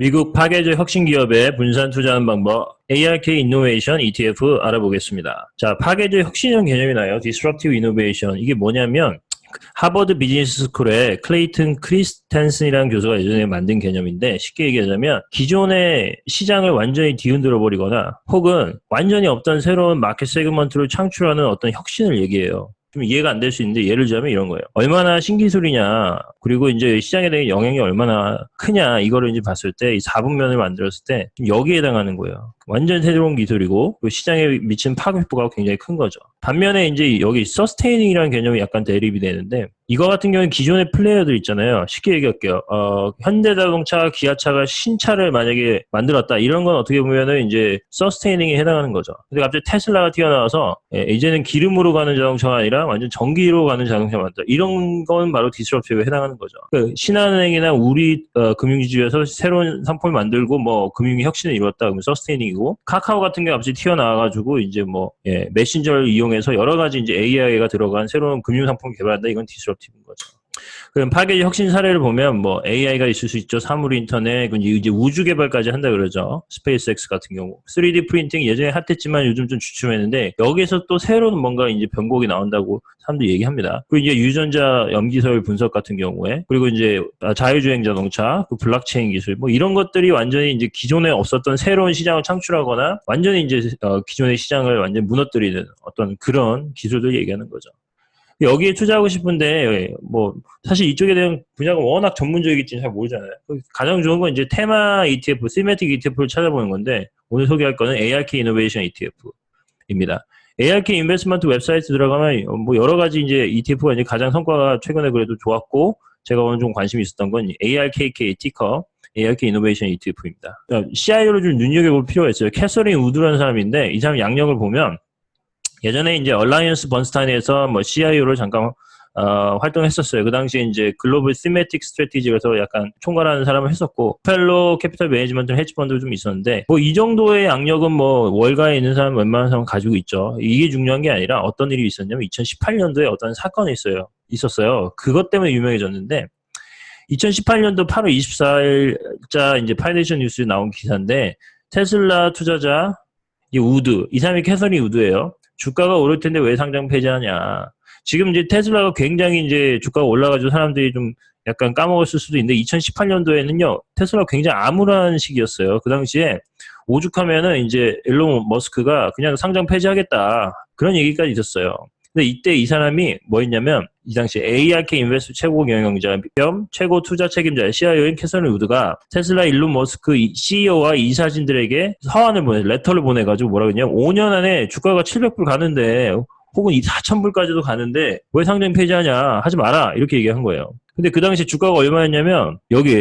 미국 파괴적 혁신 기업에 분산 투자하는 방법, ARK 이노베이션 ETF 알아보겠습니다. 자, 파괴적 혁신이라는 개념이 나요. Disruptive Innovation. 이게 뭐냐면 하버드 비즈니스 스쿨의 클레이튼 크리스텐슨이라는 교수가 예전에 만든 개념인데, 쉽게 얘기하자면 기존의 시장을 완전히 뒤흔들어 버리거나 혹은 완전히 없던 새로운 마켓 세그먼트를 창출하는 어떤 혁신을 얘기해요. 좀 이해가 안 될 수 있는데, 예를 들자면 이런 거예요. 얼마나 신기술이냐, 그리고 이제 시장에 대한 영향이 얼마나 크냐, 이거를 이제 봤을 때 이 4분면을 만들었을 때 여기에 해당하는 거예요. 완전 새로운 기술이고 시장에 미친 파급부가 굉장히 큰 거죠. 반면에 이제 여기 서스테이닝이라는 개념이 약간 대립이 되는데, 이거 같은 경우는 기존의 플레이어들 있잖아요. 쉽게 얘기할게요. 현대자동차, 기아차가 신차를 만약에 만들었다, 이런 건 어떻게 보면은 이제 서스테이닝에 해당하는 거죠. 근데 갑자기 테슬라가 튀어나와서 이제는 기름으로 가는 자동차가 아니라 완전 전기로 가는 자동차 만들다, 이런 건 바로 디스럽티브에 해당하는 거죠. 신한은행이나 우리 금융지주에서 새로운 상품을 만들고 뭐 금융의 혁신을 이루었다, 그러면 서스테이닝이고, 카카오 같은 게 갑자기 튀어나와가지고 이제 뭐 메신저를 이용해서 여러 가지 이제 AI가 들어간 새로운 금융 상품을 개발한다, 이건 디스럽티브인 거죠. 그럼 파괴 혁신 사례를 보면 뭐 AI가 있을 수 있죠. 사물 인터넷, 이제 우주 개발까지 한다 그러죠. 스페이스X 같은 경우 3D 프린팅 예전에 핫했지만 요즘 좀 주춤했는데, 여기에서 또 새로운 뭔가 이제 변곡이 나온다고 사람들이 얘기합니다. 그리고 이제 유전자 염기서열 분석 같은 경우에, 그리고 이제 자율주행 자동차, 그 블록체인 기술, 뭐 이런 것들이 완전히 이제 기존에 없었던 새로운 시장을 창출하거나 완전히 이제 기존의 시장을 완전히 무너뜨리는 어떤 그런 기술들 얘기하는 거죠. 여기에 투자하고 싶은데 뭐 사실 이쪽에 대한 분야가 워낙 전문적이기 때문에 잘 모르잖아요. 가장 좋은 건 이제 테마 ETF, 시메틱 ETF를 찾아보는 건데, 오늘 소개할 거는 ARK 이노베이션 ETF입니다. ARK 인베스트먼트 웹사이트 들어가면 뭐 여러 가지 이제 ETF가 이제 가장 성과가 최근에 그래도 좋았고, 제가 오늘 좀 관심이 있었던 건 ARKK 티커 ARK 이노베이션 ETF입니다. CIO를 좀 눈여겨볼 필요가 있어요. 캐서린 우드라는 사람인데, 이 사람 양력을 보면 예전에 이제 얼라이언스 번스타인에서 뭐 CIO를 잠깐 활동했었어요. 그 당시에 이제 글로벌 시메틱 스트래티지에서 약간 총괄하는 사람을 했었고, 펠로 캐피털 매니지먼트 헤지펀드도 좀 있었는데, 뭐 이 정도의 양력은 뭐 월가에 있는 사람 웬만한 사람 가지고 있죠. 이게 중요한 게 아니라 어떤 일이 있었냐면 2018년도에 어떤 사건이 있었어요. 그것 때문에 유명해졌는데, 2018년도 8월 24일자 이제 파이낸셜 뉴스에 나온 기사인데, 테슬라 투자자 이 사람이 캐서린 우드예요. 주가가 오를 텐데 왜 상장 폐지하냐. 지금 이제 테슬라가 굉장히 이제 주가가 올라가지고 사람들이 좀 약간 까먹었을 수도 있는데, 2018년도에는요, 테슬라가 굉장히 암울한 시기였어요. 그 당시에 오죽하면은 이제 일론 머스크가 그냥 상장 폐지하겠다, 그런 얘기까지 있었어요. 근데 이때 이 사람이 뭐였냐면, 이 당시 ARK 인베스트 최고 경영자 겸 최고 투자 책임자 CIO인 캐서린 우드가 테슬라 일론 머스크 CEO와 이사진들에게 레터를 보내가지고 뭐라고 했냐면, 5년 안에 주가가 700불 가는데 혹은 4,000불까지도 가는데 왜 상장 폐지하냐, 하지 마라, 이렇게 얘기한 거예요. 근데 그 당시 주가가 얼마였냐면 여기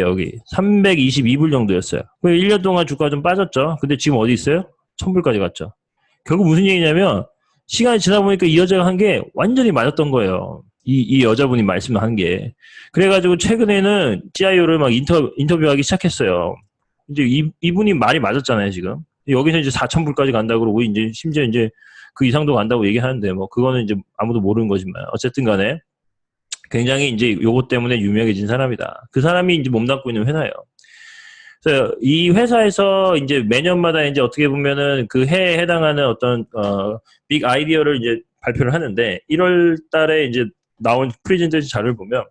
322불 정도였어요. 1년 동안 주가가 좀 빠졌죠. 근데 지금 어디 있어요? 1,000불까지 갔죠. 결국 무슨 얘기냐면, 시간이 지나 보니까 이 여자가 한 게 완전히 맞았던 거예요. 이 여자분이 말씀한 게. 그래가지고 최근에는 CIO를 막 인터뷰하기 시작했어요. 이제 이분이 말이 맞았잖아요, 지금. 여기서 이제 4,000불까지 간다고 그러고, 이제 심지어 이제 그 이상도 간다고 얘기하는데, 뭐 그거는 이제 아무도 모르는 거지만, 어쨌든 간에 굉장히 이제 요것 때문에 유명해진 사람이다. 그 사람이 이제 몸담고 있는 회사예요. 그래서 이 회사에서 이제 매년마다 이제 어떻게 보면은 그 해에 해당하는 어떤 빅 아이디어를 이제 발표를 하는데, 1월 달에 이제 나온 프레젠테이션 자료를 보면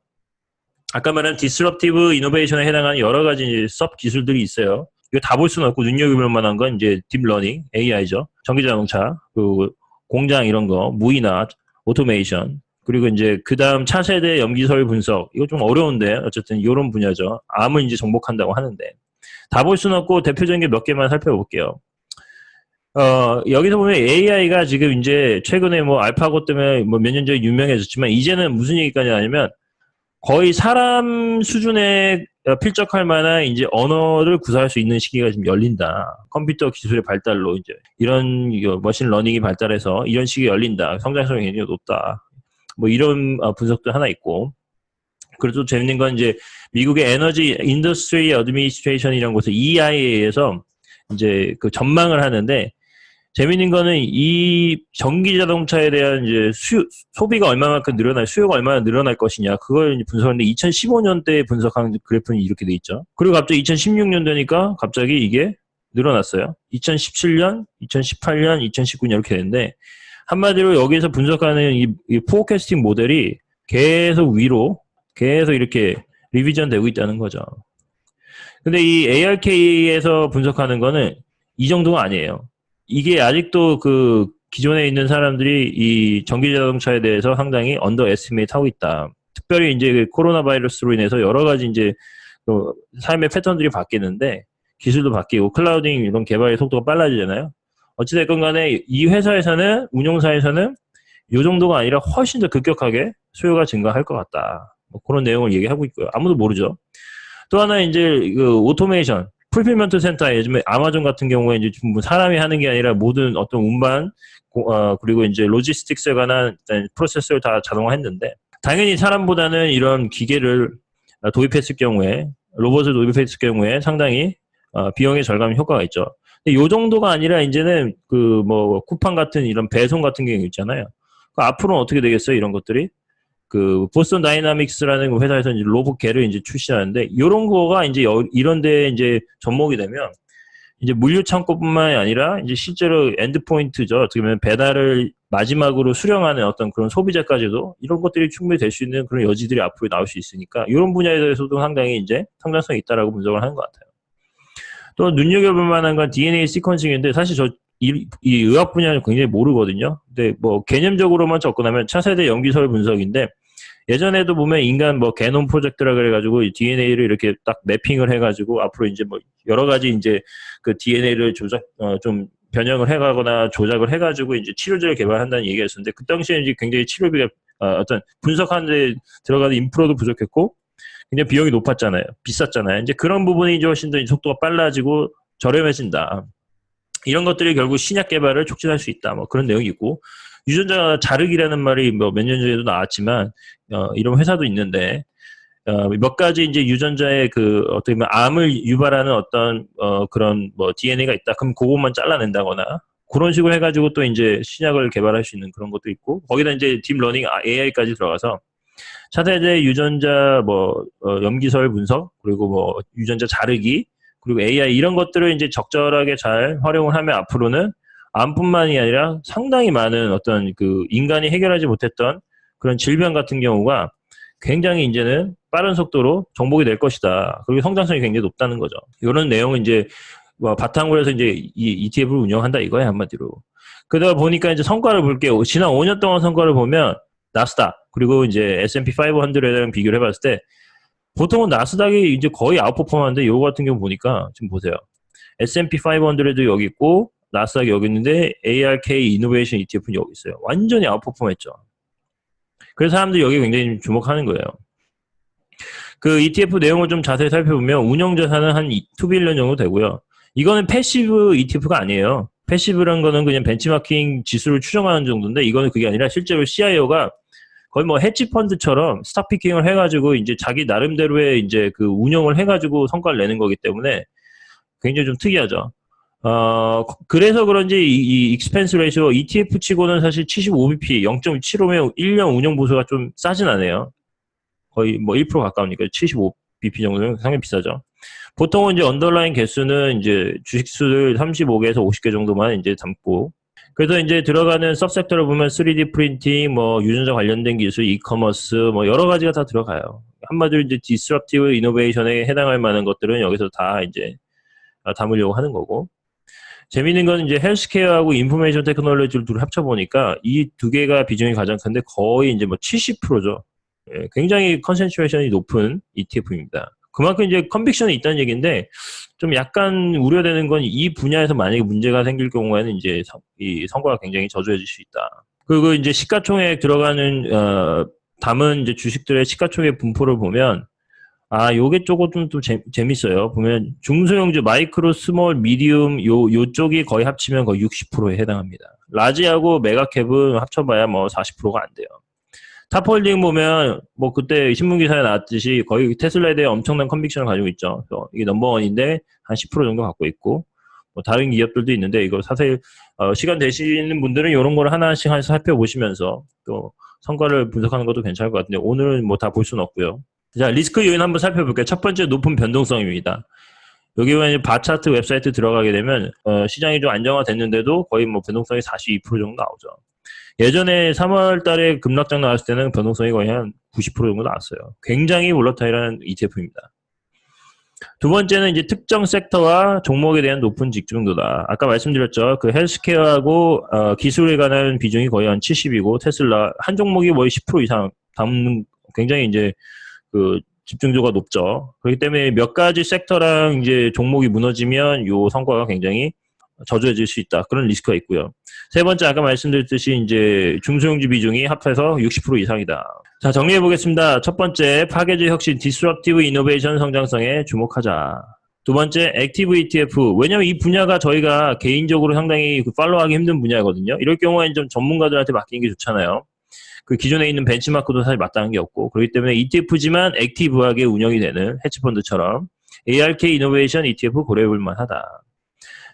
아까 말한 디스럽티브 이노베이션에 해당하는 여러 가지 이제 섭 기술들이 있어요. 이거 다 볼 수는 없고 눈여겨볼 만한 건 이제 딥러닝, AI죠. 전기자동차, 그 공장 이런 거, 무인화, 오토메이션, 그리고 이제 그 다음 차세대 염기서열 분석, 이거 좀 어려운데 어쨌든 이런 분야죠. 암을 이제 정복한다고 하는데, 다 볼 수는 없고 대표적인 게 몇 개만 살펴볼게요. 여기서 보면 AI가 지금 이제 최근에 뭐 알파고 때문에 뭐 몇 년 전에 유명해졌지만, 이제는 무슨 얘기까지 하냐면 거의 사람 수준에 필적할 만한 이제 언어를 구사할 수 있는 시기가 지금 열린다. 컴퓨터 기술의 발달로 이제 이런 머신 러닝이 발달해서 이런 시기가 열린다. 성장성이 굉장히 높다. 뭐 이런 분석도 하나 있고, 그래도 재밌는 건 이제 미국의 에너지 인더스트리 어드미니스트레이션이라는 곳에 EIA에서 이제 그 전망을 하는데, 재밌는 거는 이 전기 자동차에 대한 이제 소비가 얼마만큼 늘어날, 수요가 얼마나 늘어날 것이냐, 그걸 이제 분석하는데 2015년대에 분석한 그래프는 이렇게 돼 있죠. 그리고 갑자기 2016년 되니까 갑자기 이게 늘어났어요. 2017년, 2018년, 2019년 이렇게 되는데, 한마디로 여기서 분석하는 이 포캐스팅 모델이 계속 위로, 계속 이렇게 리비전 되고 있다는 거죠. 근데 이 ARK에서 분석하는 거는 이 정도가 아니에요. 이게 아직도 그 기존에 있는 사람들이 이 전기 자동차에 대해서 상당히 언더 에스티메이트 하고 있다. 특별히 이제 그 코로나 바이러스로 인해서 여러 가지 이제 그 삶의 패턴들이 바뀌는데, 기술도 바뀌고 클라우딩 이런 개발의 속도가 빨라지잖아요. 어찌됐건 간에 이 회사에서는, 운용사에서는 이 정도가 아니라 훨씬 더 급격하게 수요가 증가할 것 같다. 뭐 그런 내용을 얘기하고 있고요. 아무도 모르죠. 또 하나 이제 그 오토메이션, 풀필먼트 센터, 요즘에 아마존 같은 경우에 이제 전부 사람이 하는 게 아니라 모든 어떤 운반, 그리고 이제 로지스틱스에 관한 프로세스를 다 자동화했는데, 당연히 사람보다는 이런 기계를 도입했을 경우에, 로봇을 도입했을 경우에 상당히 비용의 절감 효과가 있죠. 근데 요 정도가 아니라 이제는 그 뭐 쿠팡 같은 이런 배송 같은 경우 있잖아요. 앞으로는 어떻게 되겠어요? 이런 것들이 그 보스턴 다이나믹스라는 그 회사에서 이제 로봇개를 이제 출시하는데, 이런 거가 이제 이런 데 이제 접목이 되면 이제 물류 창고뿐만이 아니라 이제 실제로 엔드 포인트죠. 어떻게 보면 배달을 마지막으로 수령하는 어떤 그런 소비자까지도 이런 것들이 충분히 될 수 있는 그런 여지들이 앞으로 나올 수 있으니까, 이런 분야에 대해서도 상당히 이제 성장성이 있다라고 분석을 하는 것 같아요. 또 눈여겨볼 만한 건 DNA 시퀀싱인데, 사실 이 의학 분야는 굉장히 모르거든요. 근데 뭐 개념적으로만 접근하면 차세대 염기설 분석인데, 예전에도 보면 인간 뭐 게놈 프로젝트라 그래가지고 DNA를 이렇게 딱 매핑을 해가지고 앞으로 이제 뭐 여러 가지 이제 그 DNA를 좀 변형을 해가거나 조작을 해가지고 이제 치료제를 개발한다는 얘기가 있었는데, 그 당시에 이제 굉장히 치료비가 어떤 분석하는데 들어가는 인프로도 부족했고 굉장히 비용이 높았잖아요. 비쌌잖아요. 이제 그런 부분이 이제 훨씬 더 속도가 빨라지고 저렴해진다. 이런 것들이 결국 신약 개발을 촉진할 수 있다. 뭐 그런 내용이 있고, 유전자 자르기라는 말이 뭐 몇 년 전에도 나왔지만 이런 회사도 있는데, 몇 가지 이제 유전자의 그 어떻게 보면 암을 유발하는 어떤 그런 뭐 DNA가 있다. 그럼 그것만 잘라낸다거나 그런 식으로 해가지고 또 이제 신약을 개발할 수 있는 그런 것도 있고, 거기다 이제 딥러닝 AI까지 들어가서 차세대 유전자 뭐 염기설 분석, 그리고 뭐 유전자 자르기, 그리고 AI 이런 것들을 이제 적절하게 잘 활용을 하면 앞으로는 암뿐만이 아니라 상당히 많은 어떤 그 인간이 해결하지 못했던 그런 질병 같은 경우가 굉장히 이제는 빠른 속도로 정복이 될 것이다. 그리고 성장성이 굉장히 높다는 거죠. 이런 내용은 이제 뭐 바탕으로 해서 이제 이 ETF를 운영한다 이거야, 한마디로. 그러다 보니까 이제 성과를 볼게요. 지난 5년 동안 성과를 보면 나스닥 그리고 이제 S&P 500랑 비교를 해봤을 때 보통은 나스닥이 이제 거의 아웃퍼폼하는데, 요거 같은 경우 보니까 지금 보세요. S&P 500도 여기 있고 나스닥이 여기 있는데 ARK 이노베이션 ETF는 여기 있어요. 완전히 아웃퍼폼했죠. 그래서 사람들이 여기 굉장히 주목하는 거예요. 그 ETF 내용을 좀 자세히 살펴보면 운영 자산은 한 2빌리언 정도 되고요. 이거는 패시브 ETF가 아니에요. 패시브란 거는 그냥 벤치마킹 지수를 추정하는 정도인데, 이거는 그게 아니라 실제로 CIO가 거의 뭐 헤지 펀드처럼 스탁 피킹을 해가지고 이제 자기 나름대로의 이제 그 운영을 해가지고 성과를 내는 거기 때문에 굉장히 좀 특이하죠. 그래서 그런지 이 익스펜스 레이시오 ETF 치고는 사실 75bp 0.75면 1년 운영 보수가 좀 싸진 않아요. 거의 뭐 1% 가까우니까 75bp 정도면 상당히 비싸죠. 보통은 이제 언더라인 개수는 이제 주식수를 35개에서 50개 정도만 이제 담고, 그래서 이제 들어가는 सब섹터를 보면 3D 프린팅, 뭐 유전자 관련된 기술, 이커머스, 뭐 여러 가지가 다 들어가요. 한마디로 이제 디스럽티브 이노베이션에 해당할 만한 것들은 여기서 다 이제 담으려고 하는 거고, 재미있는 건 이제 헬스케어하고 인포메이션 테크놀로지를 둘을 합쳐보니까 이 두 개가 비중이 가장 큰데 거의 이제 뭐 70%죠. 예, 굉장히 컨센트레이션이 높은 ETF입니다. 그만큼 이제 컨빅션이 있다는 얘기인데, 좀 약간 우려되는 건 이 분야에서 만약에 문제가 생길 경우에는 이제 이 성과가 굉장히 저조해질 수 있다. 그리고 이제 시가총액 들어가는 담은 이제 주식들의 시가총액 분포를 보면 요게 조금 좀 재밌어요. 보면 중소형주 마이크로, 스몰, 미디움 요쪽이 거의 합치면 거의 60%에 해당합니다. 라지하고 메가캡은 합쳐봐야 뭐 40%가 안 돼요. 탑홀딩 보면 뭐 그때 신문기사에 나왔듯이 거의 테슬라에 대해 엄청난 컨빅션을 가지고 있죠. 그래서 이게 넘버원인데 한 10% 정도 갖고 있고, 뭐 다른 기업들도 있는데 이거 사실 시간 되시는 분들은 이런 걸 하나씩 살펴보시면서 또 성과를 분석하는 것도 괜찮을 것 같은데 오늘은 뭐 다 볼 수는 없고요. 자, 리스크 요인 한번 살펴볼게요. 첫 번째 높은 변동성입니다. 여기 보면 바차트 웹사이트 들어가게 되면 시장이 좀 안정화됐는데도 거의 뭐 변동성이 42% 정도 나오죠. 예전에 3월 달에 급락장 나왔을 때는 변동성이 거의 한 90% 정도 나왔어요. 굉장히 볼러타일한 ETF입니다. 두 번째는 이제 특정 섹터와 종목에 대한 높은 집중도다. 아까 말씀드렸죠. 그 헬스케어하고 기술에 관한 비중이 거의 한 70이고 테슬라 한 종목이 거의 10% 이상 담는 굉장히 이제 그 집중도가 높죠. 그렇기 때문에 몇 가지 섹터랑 이제 종목이 무너지면 요 성과가 굉장히 저조해질 수 있다. 그런 리스크가 있고요. 세 번째 아까 말씀드렸듯이 이제 중소형주 비중이 합해서 60% 이상이다. 자, 정리해 보겠습니다. 첫 번째, 파괴적 혁신, 디스럽티브 이노베이션 성장성에 주목하자. 두 번째, 액티브 ETF. 왜냐면 이 분야가 저희가 개인적으로 상당히 팔로우하기 힘든 분야거든요. 이럴 경우에는 좀 전문가들한테 맡기는 게 좋잖아요. 그 기존에 있는 벤치마크도 사실 맞닿은 게 없고, 그렇기 때문에 ETF지만 액티브하게 운영이 되는 헤지펀드처럼 ARK 이노베이션 ETF 고려해볼 만하다.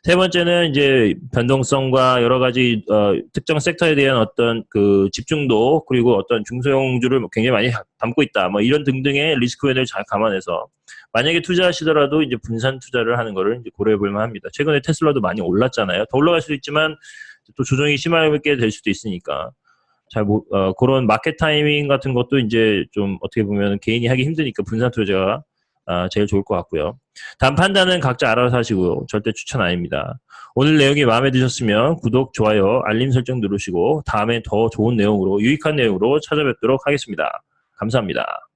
세 번째는 이제 변동성과 여러 가지 특정 섹터에 대한 어떤 그 집중도 그리고 어떤 중소형주를 굉장히 많이 담고 있다. 뭐 이런 등등의 리스크 요인을 잘 감안해서 만약에 투자하시더라도 이제 분산 투자를 하는 거를 이제 고려해볼 만합니다. 최근에 테슬라도 많이 올랐잖아요. 더 올라갈 수도 있지만 또 조정이 심하게 될 수도 있으니까 그런 마켓 타이밍 같은 것도 이제 좀 어떻게 보면 개인이 하기 힘드니까 분산 투자가 제일 좋을 것 같고요. 다음 판단은 각자 알아서 하시고요. 절대 추천 아닙니다. 오늘 내용이 마음에 드셨으면 구독, 좋아요, 알림 설정 누르시고 다음에 더 좋은 내용으로 유익한 내용으로 찾아뵙도록 하겠습니다. 감사합니다.